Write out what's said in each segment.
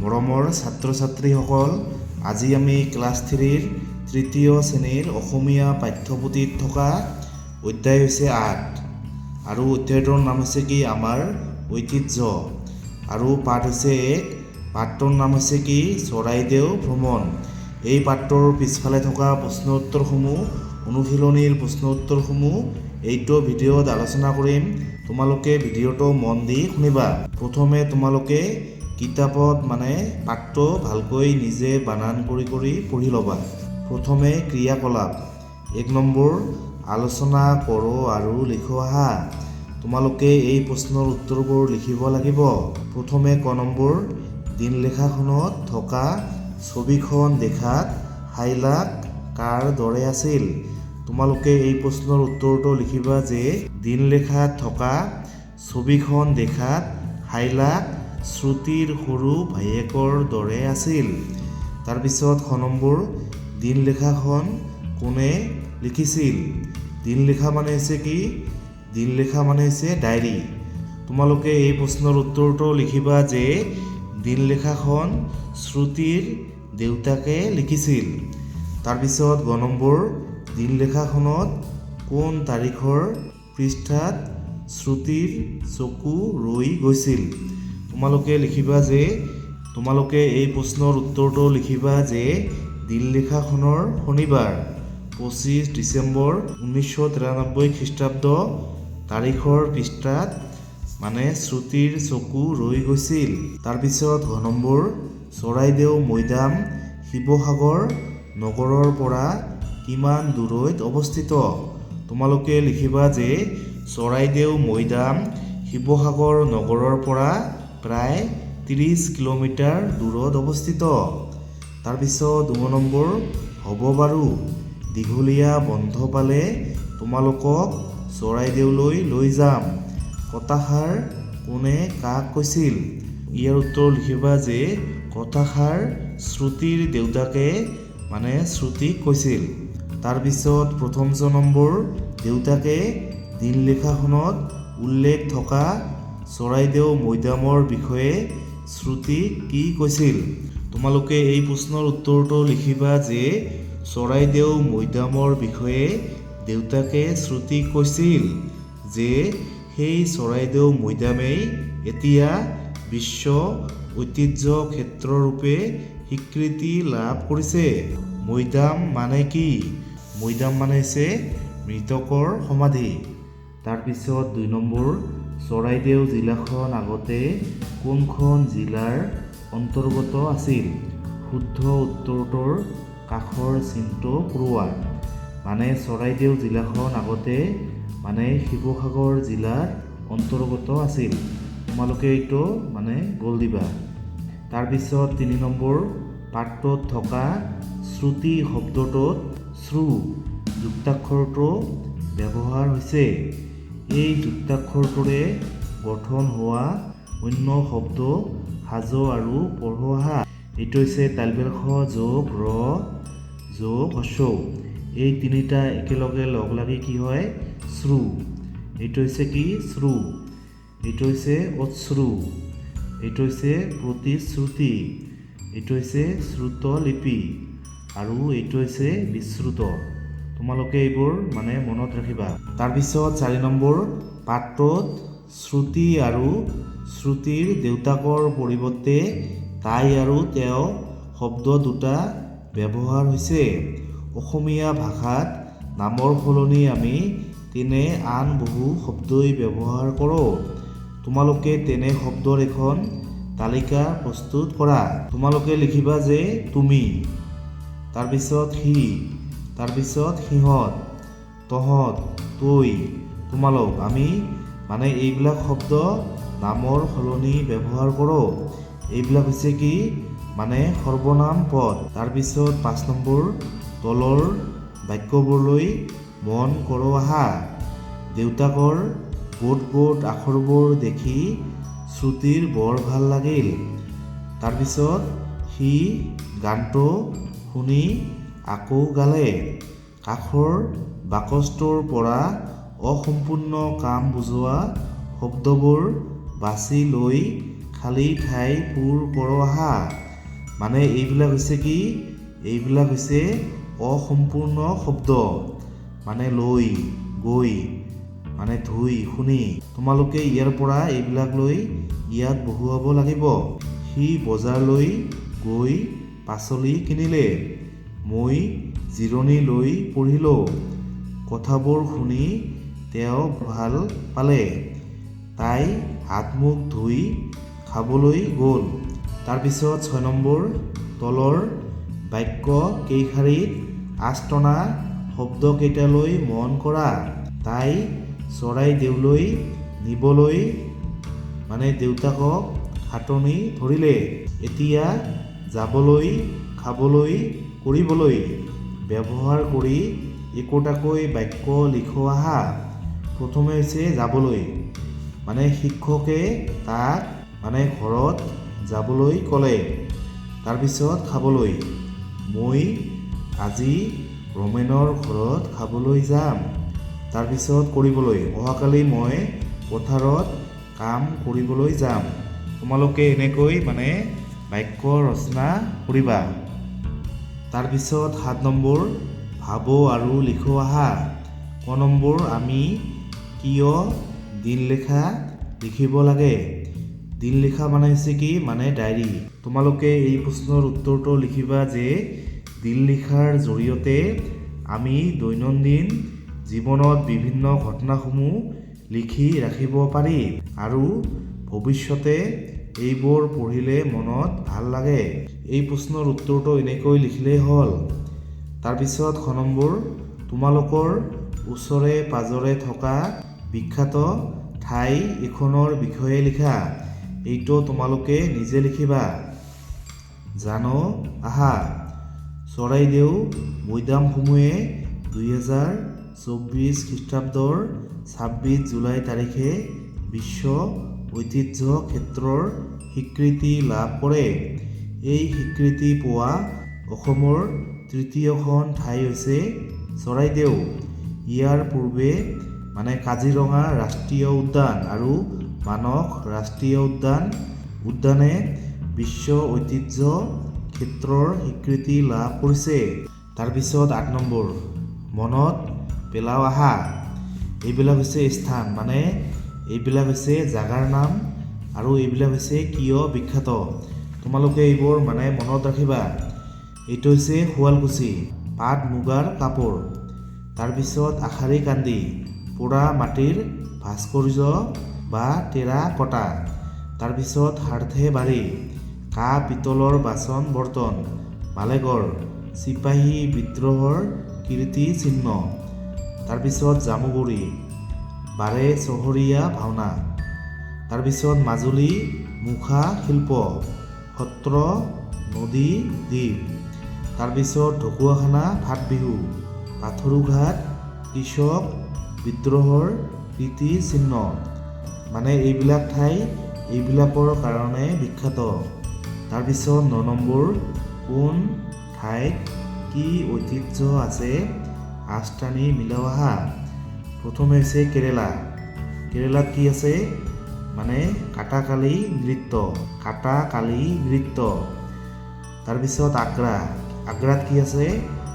মৰমৰ ছাত্ৰ ছাত্ৰীসকল, আজি আমি ক্লাছ 3ৰ তৃতীয় শ্ৰেণীৰ অসমীয়া পাঠ্যপুথিত থকা অধ্যায় হৈছে ৮ আৰু অধ্যায়টোৰ নাম হৈছে কি আমাৰ ঐতিহ্য আৰু পাঠ হৈছে ১। পাঠটোৰ নাম হৈছে কি চৰাইদেউ ভ্ৰমণ। এই পাঠটোৰ পিছফালে থকা প্ৰশ্ন উত্তৰসমূহ, অনুশীলনীৰ প্ৰশ্ন উত্তৰসমূহ এইটো ভিডিঅ'ত আলোচনা কৰিম। তোমালোকে ভিডিঅ'টো মন দি শুনিবা। প্ৰথমে তোমালোকে কিতাপত পাঠটো ভালকৈ নিজে বানান কৰি পঢ়ি ল'বা। প্ৰথমে ক্ৰিয়াকলাপ ১ নম্বৰ আলোচনা কৰোঁ আৰু লিখো আহা। তোমালোকে এই প্ৰশ্নৰ উত্তৰবোৰ লিখিব লাগিব। প্ৰথমে ক নম্বৰ দিনলেখাখনত থকা ছবিখন দেখাত হাইলাক কাৰ দৰে আছিল। তোমালোকে এই প্ৰশ্নৰ উত্তৰটো লিখিবা যে দিনলেখাত থকা ছবিখন দেখাত হাইলাক শ্ৰুতিৰ সৰু ভায়েকৰ দৰে আছিল। তাৰপিছত খ নম্বৰ দিনলেখাখন কোনে লিখিছিল। দিনলেখা হৈছে কি? দিনলেখা হৈছে ডায়েৰী। তোমালোকে এই প্ৰশ্নৰ উত্তৰটো লিখিবা যে দিনলেখাখন শ্ৰুতিৰ দেউতাকে লিখিছিল। তাৰপিছত গ নম্বৰ দিনলেখাখনত কোন তাৰিখৰ পৃষ্ঠাত শ্ৰুতিৰ চকু ৰৈ গৈছিল। তোমালোকে লিখিবা যে তোমালোকে এই প্ৰশ্নৰ উত্তৰটো লিখিবা যে দিনলেখাখনৰ শনিবাৰ ২৫ ডিচেম্বৰ ১৯৯৩ খ্ৰীষ্টাব্দ তাৰিখৰ পৃষ্ঠাত শ্ৰুতিৰ চকু ৰৈ গৈছিল। তাৰপিছত ঘ নম্বৰ চৰাইদেউ মৈদাম শিৱসাগৰ নগৰৰ পৰা কিমান দূৰৈত অৱস্থিত। তোমালোকে লিখিবা যে চৰাইদেউ মৈদাম শিৱসাগৰ নগৰৰ পৰা প্ৰায় ৩০ কিলোমিটাৰ দূৰত অৱস্থিত। তাৰপিছত ড নম্বৰ হ'ব বাৰু দীঘলীয়া বন্ধ পালে তোমালোকক চৰাইদেউলৈ লৈ যাম। কথাষাৰ কোনে কাক কৈছিল। ইয়াৰ উত্তৰ লিখিবা যে কথাষাৰ শ্ৰুতিৰ দেউতাকে শ্ৰুতিক কৈছিল। তাৰপিছত প্ৰথম চ নম্বৰ দেউতাকে দিনলেখাখনত উল্লেখ থকা চৰাইদেউ মৈদামৰ বিষয়ে শ্ৰুতিক কি কৈছিল। তোমালোকে এই প্ৰশ্নৰ উত্তৰটো লিখিবা যে চৰাইদেউ মৈদামৰ বিষয়ে দেউতাকে শ্ৰুতিক কৈছিল যে সেই চৰাইদেউ মৈদামেই এতিয়া বিশ্ব ঐতিহ্য ক্ষেত্ৰৰূপে স্বীকৃতি লাভ কৰিছে। মৈদাম কি? মৈদাম হৈছে মৃতকৰ সমাধি। তাৰপিছত ২ নম্বৰ চৰাইদেউ জিলাখন আগতে কোনখন জিলাৰ অন্তৰ্গত আছিল। শুদ্ধ উত্তৰটোৰ কাষৰ চিনটো পূৰোৱা। চৰাইদেউ জিলাখন আগতে শিৱসাগৰ জিলাৰ অন্তৰ্গত আছিল। তোমালোকে এইটো গ'ল দিবা। তাৰপিছত ৩ নম্বৰ পাঠটোত থকা শ্ৰুতি শব্দটোত শ্ৰু যুক্তাক্ষৰটো ব্যৱহাৰ হৈছে। এই যুক্তাক্ষৰটোৰে গঠন হোৱা অন্য শব্দ সাজো আৰু পঢ়ো আহা। এইটো হৈছে তালবেৰ খ যোগ ৰ যোগ হ্ৰস্ব উ। এই তিনিটা একেলগে লগ লাগি কি হয় শ্ৰু। এইটো হৈছে কি শ্ৰু। এইটো হৈছে অশ্ৰু। এইটো হৈছে প্ৰতিশ্ৰুতি। এইটো হৈছে শ্ৰুতলিপি আৰু এইটো হৈছে বিশ্ৰুত। তোমালোকে এইবোৰ মনত ৰাখিবা। তাৰপিছত ৪ নম্বৰ পাঠটোত শ্ৰুতি আৰু শ্ৰুতিৰ দেউতাকৰ পৰিৱৰ্তে তাই আৰু তেওঁ শব্দ দুটা ব্যৱহাৰ হৈছে। অসমীয়া ভাষাত নামৰ সলনি আমি তেনে আন বহু শব্দই ব্যৱহাৰ কৰোঁ। তোমালোকে তেনে শব্দৰ এখন তালিকা প্ৰস্তুত কৰা। তোমালোকে লিখিবা যে তুমি, তাৰপিছত সি, তাৰপিছত সিহঁত, তহঁত, তই, তোমালোক, আমি এইবিলাক শব্দ নামৰ সলনি ব্যৱহাৰ কৰোঁ। এইবিলাক হৈছে কি সৰ্বনাম পদ। তাৰপিছত ৫ নম্বৰ তলৰ বাক্যবোৰলৈ মন কৰোঁ আহা। দেউতাকৰ গোট আখৰবোৰ দেখি শ্ৰুতিৰ বৰ ভাল লাগিল। তাৰপিছত সি গানটো শুনি আকৌ গালে। কাষৰ বাকচটোৰ পৰা অসম্পূৰ্ণ কাম বুজোৱা শব্দবোৰ বাছি লৈ খালী ঠাই পূৰ কৰ আহা। মানে এইবিলাক হৈছে কি? এইবিলাক হৈছে অসম্পূৰ্ণ শব্দ। মানে লৈ, গৈ, মানে ধুই, শুনি। তোমালোকে ইয়াৰ পৰা এইবিলাক লৈ ইয়াত বহুৱাব লাগিব। সি বজাৰলৈ গৈ পাচলি কিনিলে। মই জিৰণি লৈ পঢ়িলোঁ। কথাবোৰ শুনি তেওঁ ভাল পালে। তাই হাত মুখ ধুই খাবলৈ গ'ল। তাৰপিছত 6 নম্বৰ, তলৰ বাক্য কেইশাৰীত আঁচ-টনা শব্দকেইটালৈ মন কৰা। তাই চৰাইদেউলৈ নিবলৈ মানে দেউতাকক হাতনি ধৰিলে। এতিয়া যাবলৈ, খাবলৈ, কৰিবলৈ ব্যৱহাৰ কৰি একোটাকৈ বাক্য লিখো আহা। প্ৰথমে হৈছে যাবলৈ। মানে শিক্ষকে তাক মানে ঘৰত যাবলৈ ক'লে। তাৰপিছত খাবলৈ। মই আজি ৰমেনৰ ঘৰত খাবলৈ যাম। তাৰপিছত কৰিবলৈ। অহাকালি মই পথাৰত কাম কৰিবলৈ যাম। তোমালোকে এনেকৈ মানে বাক্য ৰচনা কৰিবা। তাৰপিছত 7 নম্বৰ, ভাব আৰু লিখো আহা। ক নম্বৰ, আমি কিয় দিনলেখা লিখিব লাগে? দিনলেখা মানে হৈছে কি? মানে ডায়েৰী। তোমালোকে এই প্ৰশ্নৰ উত্তৰটো লিখিবা যে দিনলিখাৰ জৰিয়তে আমি দৈনন্দিন জীৱনত বিভিন্ন ঘটনাসমূহ লিখি ৰাখিব পাৰি আৰু ভৱিষ্যতে এইবোৰ পঢ়িলে মনত ভাল লাগে। এই প্ৰশ্নৰ উত্তৰটো এনেকৈ লিখিলেই হ'ল। তাৰপিছত 9 নম্বৰ, তোমালোকৰ ওচৰে পাজৰে থকা বিখ্যাত ঠাই এখনৰ বিষয়ে লিখা। এইটো তোমালোকে নিজে লিখিবা। জানো আহা। চৰাইদেউ মৈদামসমূহে 2024 খ্ৰীষ্টাব্দৰ 26 জুলাই তাৰিখে বিশ্ব ঐতিহ্য ক্ষেত্ৰৰ স্বীকৃতি লাভ কৰে। এই স্বীকৃতি পোৱা অসমৰ তৃতীয়খন ঠাই হৈছে চৰাইদেউ। ইয়াৰ পূৰ্বে মানে কাজিৰঙা ৰাষ্ট্ৰীয় উদ্যান আৰু মানস ৰাষ্ট্ৰীয় উদ্যানে বিশ্ব ঐতিহ্য ক্ষেত্ৰৰ স্বীকৃতি লাভ কৰিছে। তাৰপিছত 8 নম্বৰ, মনত পেলাও আহা। এইবিলাক হৈছে স্থান, মানে এইবিলাক হৈছে জাগাৰ নাম আৰু এইবিলাক হৈছে কিয় বিখ্যাত। তোমালোকে এইবোৰ মানে মনত ৰাখিবা। এইটো হৈছে শুৱালকুছি, পাট মুগাৰ কাপোৰ। তাৰপিছত আশাৰী কান্দি, পোৰা মাটিৰ ভাস্কৰ্য বা টেৰা কটা। তাৰপিছত সাৰ্থে বাৰী, কাঁহ পিতলৰ বাচন বৰ্তন। মালেগড়, চিপাহী বিদ্ৰোহৰ কীৰ্তি চিহ্ন। তাৰপিছত জামুগুৰি, বাৰে চহৰীয়া ভাওনা। তাৰপিছত মাজুলী, মুখা শিল্প, সত্ৰ, নদী দ্বীপ। তাৰপিছত ঢকুৱাখানা, ফাট বিহু, পাথৰুঘাট, কৃষক বিদ্ৰোহৰ কীৰ্তি চিহ্ন। মানে এইবিলাক ঠাই এইবিলাকৰ কাৰণে বিখ্যাত। তাৰপিছত 9 নম্বৰ, কোন ঠাইত কি ঐতিহ্য আছে আঁচ টানি মিলাও আহা। প্ৰথমে হৈছে কেৰেলা। কেৰেলাত কি আছে? মানে কাটাকালি নৃত্য। তাৰপিছত আগ্ৰা। আগ্ৰাত কি আছে?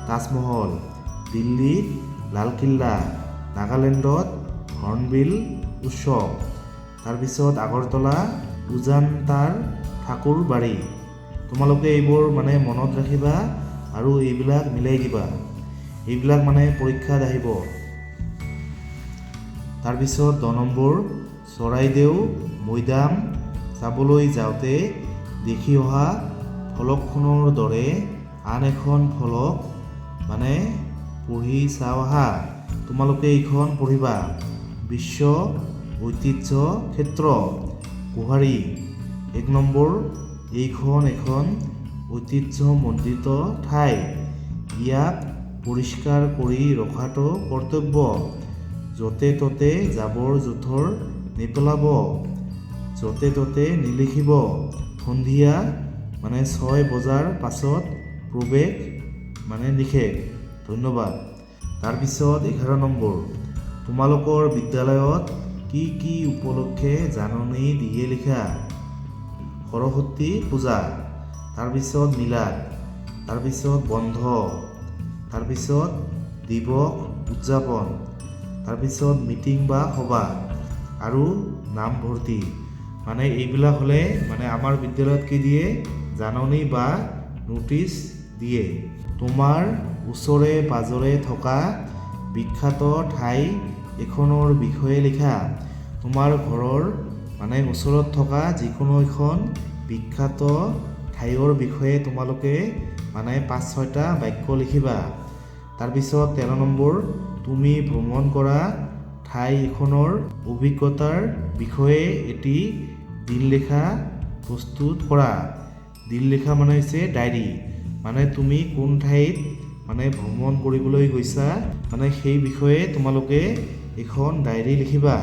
তাজমহল। দিল্লীত লালকিল্লা। নাগালেণ্ডত হৰ্ণবিল উৎসৱ। তাৰপিছত আগৰতলা, উজানতাৰ ঠাকুৰ বাৰী। তোমালোকে এইবোৰ মানে মনত ৰাখিবা আৰু এইবিলাক মিলাই দিবা। এইবিলাক মানে পৰীক্ষাত আহিব। তাৰপিছত 10 নম্বৰ, চৰাইদেউ মৈদাম চাবলৈ যাওঁতে দেখি অহা ফলকখনৰ দৰে আন এখন ফলক মানে পঢ়ি চাও আহা। তোমালোকে এইখন পঢ়িবা। বিশ্ব ঐতিহ্য ক্ষেত্ৰ, গোহাৰী। 1 নম্বৰ, এইখন এখন ঐতিহ্যমণ্ডিত ঠাই। ইয়াক পৰিষ্কাৰ কৰি ৰখাটো কৰ্তব্য। য'তে ত'তে জাবৰ জোথৰ নেপেলাব। য'তে ত'তে নিলিখিব। সন্ধিয়া মানে 6 বজাৰ পাছত প্ৰৱেশ মানে নিষেধ। ধন্যবাদ। তাৰপিছত 11 নম্বৰ, তোমালোকৰ বিদ্যালয়ত কি কি উপলক্ষে জাননী দিয়ে লিখা। সৰস্বতী পূজা, তাৰপিছত মিলাদ, তাৰপিছত বন্ধ, তাৰপিছত দিৱস উদযাপন, তাৰপিছত মিটিং বা সভা আৰু নামভৰ্তি। মানে এইবিলাক হ'লে মানে আমাৰ বিদ্যালয়ত কি দিয়ে, জাননী বা নোটিছ দিয়ে। তোমাৰ ওচৰে পাজৰে থকা বিখ্যাত ঠাই এখনৰ বিষয়ে লিখা। তোমাৰ ঘৰৰ মানে ওচৰত থকা যিকোনো এখন বিখ্যাত ঠাইৰ বিষয়ে তোমালোকে মানে 5-6টা বাক্য লিখিবা। তাৰপিছত 13 নম্বৰ, তুমি ভ্ৰমণ কৰা ঠাই এখনৰ অভিজ্ঞতাৰ বিষয়ে এটি দিনলেখা প্ৰস্তুত কৰা। দিনলেখা মানে হৈছে ডায়েৰী। মানে তুমি কোন ঠাইত মানে ভ্ৰমণ কৰিবলৈ গৈছা মানে সেই বিষয়ে তোমালোকে এখন ডায়েৰী লিখিবা।